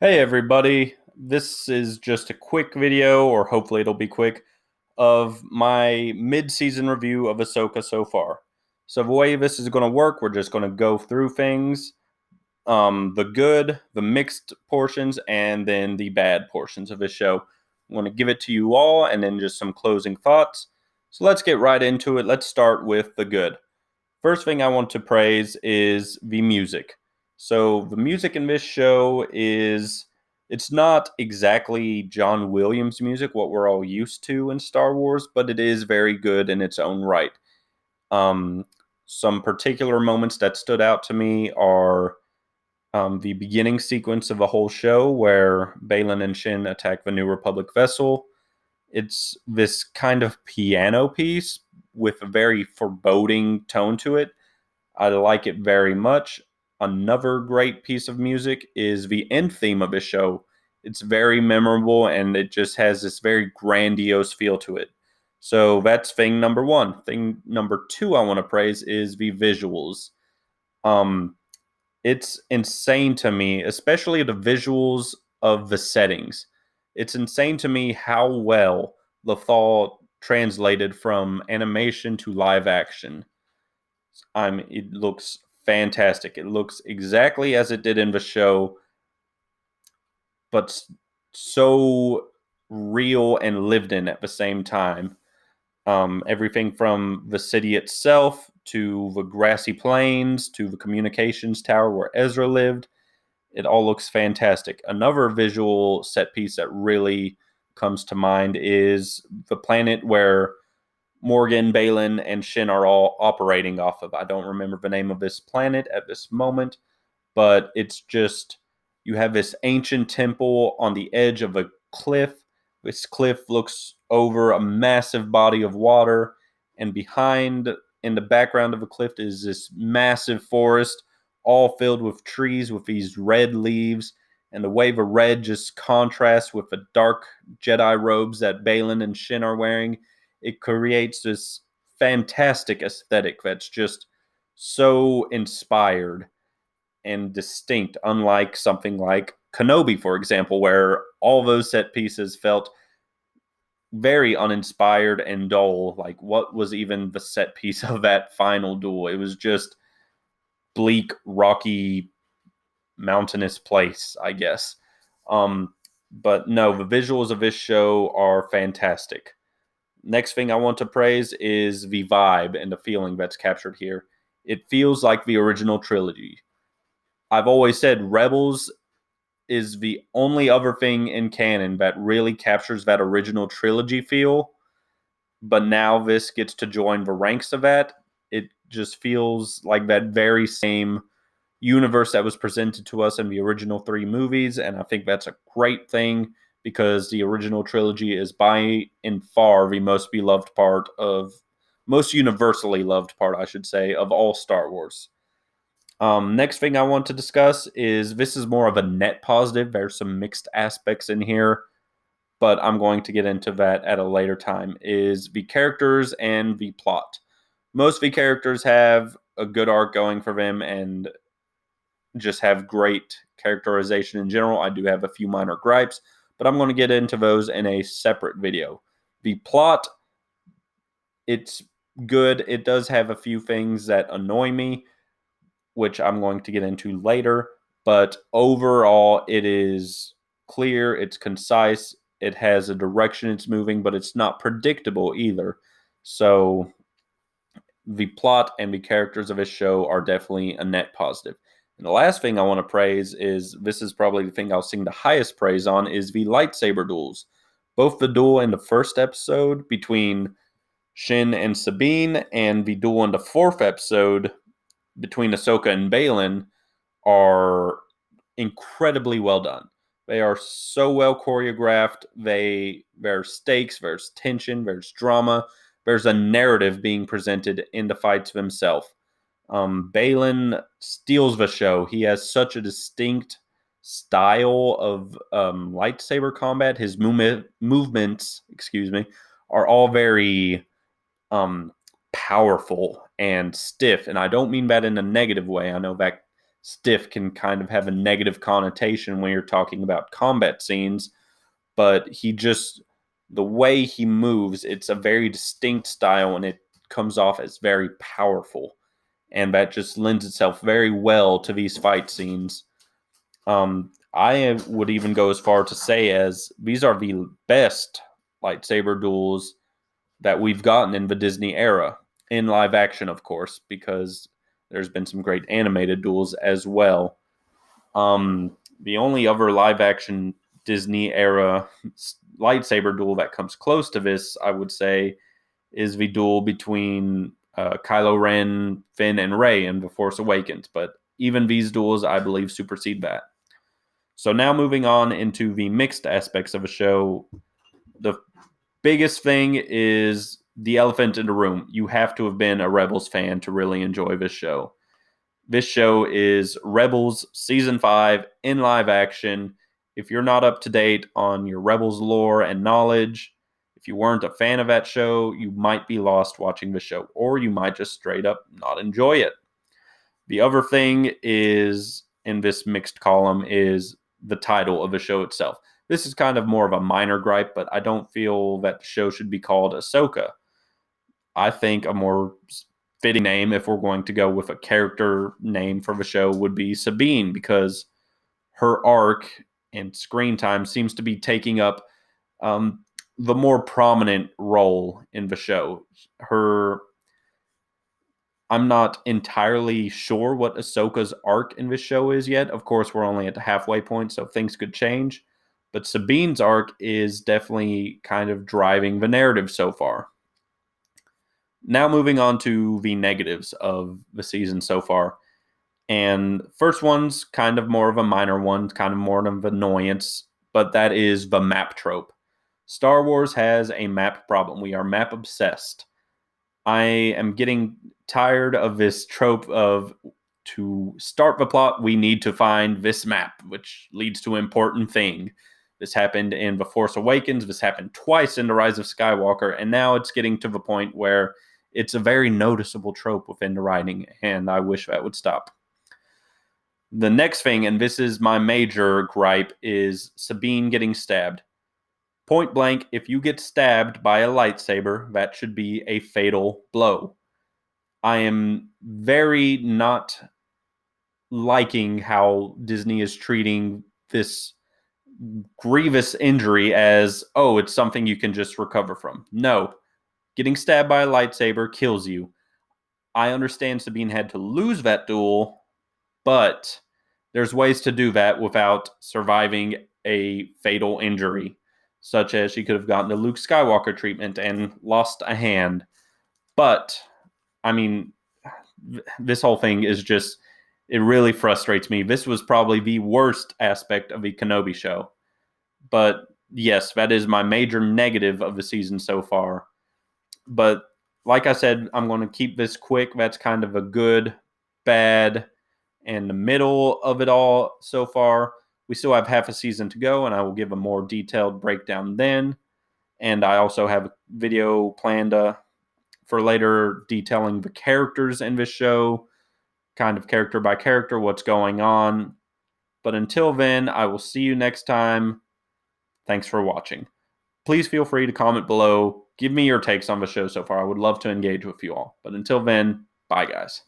Hey everybody, this is just a quick video, or hopefully it'll be quick, of my mid-season review of Ahsoka so far. So the way this is going to work, we're just going to go through things, the good, the mixed portions, and then the bad portions of this show. I'm going to give it to you all, and then just some closing thoughts. So let's get right into it. Let's start with the good. First thing I want to praise is the music. So the music in this show it's not exactly John Williams music, what we're all used to in Star Wars, but it is very good in its own right. Um, some particular moments that stood out to me are the beginning sequence of the whole show where Balin and Shin attack the New Republic vessel. It's this kind of piano piece with a very foreboding tone to it. I like it very much. Another great piece of music is the end theme of the show. It's very memorable and it just has this very grandiose feel to it. So that's thing number one. Thing number two I want to praise is the visuals. Um, it's insane to me, especially the visuals of the settings. It's insane to me how well the thought translated from animation to live action. It looks fantastic. It looks exactly as it did in the show, but so real and lived in at the same time. Everything from the city itself to the grassy plains to the communications tower where Ezra lived, it all looks fantastic. Another visual set piece that really comes to mind is the planet where Morgan, Balin, and Shin are all operating off of. I don't remember the name of this planet at this moment, but it's just you have this ancient temple on the edge of a cliff. This cliff looks over a massive body of water, and behind, in the background of the cliff, is this massive forest, all filled with trees with these red leaves. And the wave of red just contrasts with the dark Jedi robes that Balin and Shin are wearing. It creates this fantastic aesthetic that's just so inspired and distinct, unlike something like Kenobi, for example, where all those set pieces felt very uninspired and dull. Like, what was even the set piece of that final duel? It was just bleak, rocky, mountainous place, I guess. Um, but no, the visuals of this show are fantastic. Next thing I want to praise is the vibe and the feeling that's captured here. It feels like the original trilogy. I've always said Rebels is the only other thing in canon that really captures that original trilogy feel. But now this gets to join the ranks of that. It just feels like that very same universe that was presented to us in the original three movies. And I think that's a great thing because the original trilogy is by and far the most beloved part of, most universally loved part, I should say, of all Star Wars. Next thing I want to discuss is this is more of a net positive. There's some mixed aspects in here, but I'm going to get into that at a later time. Is the characters and the plot. Most of the characters have a good arc going for them and just have great characterization in general. I do have a few minor gripes, but I'm going to get into those in a separate video. The plot, it's good. It does have a few things that annoy me, which I'm going to get into later. But overall, it is clear, it's concise, it has a direction it's moving, but it's not predictable either. So the plot and the characters of this show are definitely a net positive. And the last thing I want to praise is this is probably the thing I'll sing the highest praise on is the lightsaber duels. Both the duel in the first episode between Shin and Sabine and the duel in the fourth episode between Ahsoka and Balin are incredibly well done. They are so well choreographed. There's stakes, there's tension, there's drama, there's a narrative being presented in the fights themselves. Balin steals the show. He has such a distinct style of lightsaber combat. His movements, excuse me, are all very um, powerful and stiff. And I don't mean that in a negative way. I know that stiff can kind of have a negative connotation when you're talking about combat scenes, but the way he moves, it's a very distinct style and it comes off as very powerful. And that just lends itself very well to these fight scenes. I would even go as far to say as these are the best lightsaber duels that we've gotten in the Disney era, in live action, of course, because there's been some great animated duels as well. The only other live action Disney era lightsaber duel that comes close to this, I would say, is the duel between Kylo Ren, Finn, and Rey in The Force Awakens. But even these duels, I believe, supersede that. So now moving on into the mixed aspects of a show, the biggest thing is the elephant in the room. You have to have been a Rebels fan to really enjoy this show. This show is Rebels Season 5 in live action. If you're not up to date on your Rebels lore and knowledge, if you weren't a fan of that show, you might be lost watching the show, or you might just straight up not enjoy it. The other thing is, in this mixed column, is the title of the show itself. This is kind of more of a minor gripe, but I don't feel that the show should be called Ahsoka. I think a more fitting name, if we're going to go with a character name for the show, would be Sabine, because her arc and screen time seems to be taking up the more prominent role in the show. I'm not entirely sure what Ahsoka's arc in this show is yet. Of course, we're only at the halfway point, so things could change. But Sabine's arc is definitely kind of driving the narrative so far. Now moving on to the negatives of the season so far. And first one's kind of more of a minor one, kind of more of an annoyance, but that is the map trope. Star Wars has a map problem. We are map obsessed. I am getting tired of this trope of, to start the plot, we need to find this map, which leads to an important thing. This happened in The Force Awakens. This happened twice in The Rise of Skywalker. And now it's getting to the point where it's a very noticeable trope within the writing, and I wish that would stop. The next thing, and this is my major gripe, is Sabine getting stabbed. Point blank, if you get stabbed by a lightsaber, that should be a fatal blow. I am very not liking how Disney is treating this grievous injury as, oh, it's something you can just recover from. No, getting stabbed by a lightsaber kills you. I understand Sabine had to lose that duel, but there's ways to do that without surviving a fatal injury, such as she could have gotten the Luke Skywalker treatment and lost a hand. But, I mean, this whole thing is just, it really frustrates me. This was probably the worst aspect of the Kenobi show. But yes, that is my major negative of the season so far. But like I said, I'm going to keep this quick. That's kind of a good, bad, and the middle of it all so far. We still have half a season to go, and I will give a more detailed breakdown then. And I also have a video planned for later detailing the characters in this show, kind of character by character, what's going on. But until then, I will see you next time. Thanks for watching. Please feel free to comment below. Give me your takes on the show so far. I would love to engage with you all. But until then, bye, guys.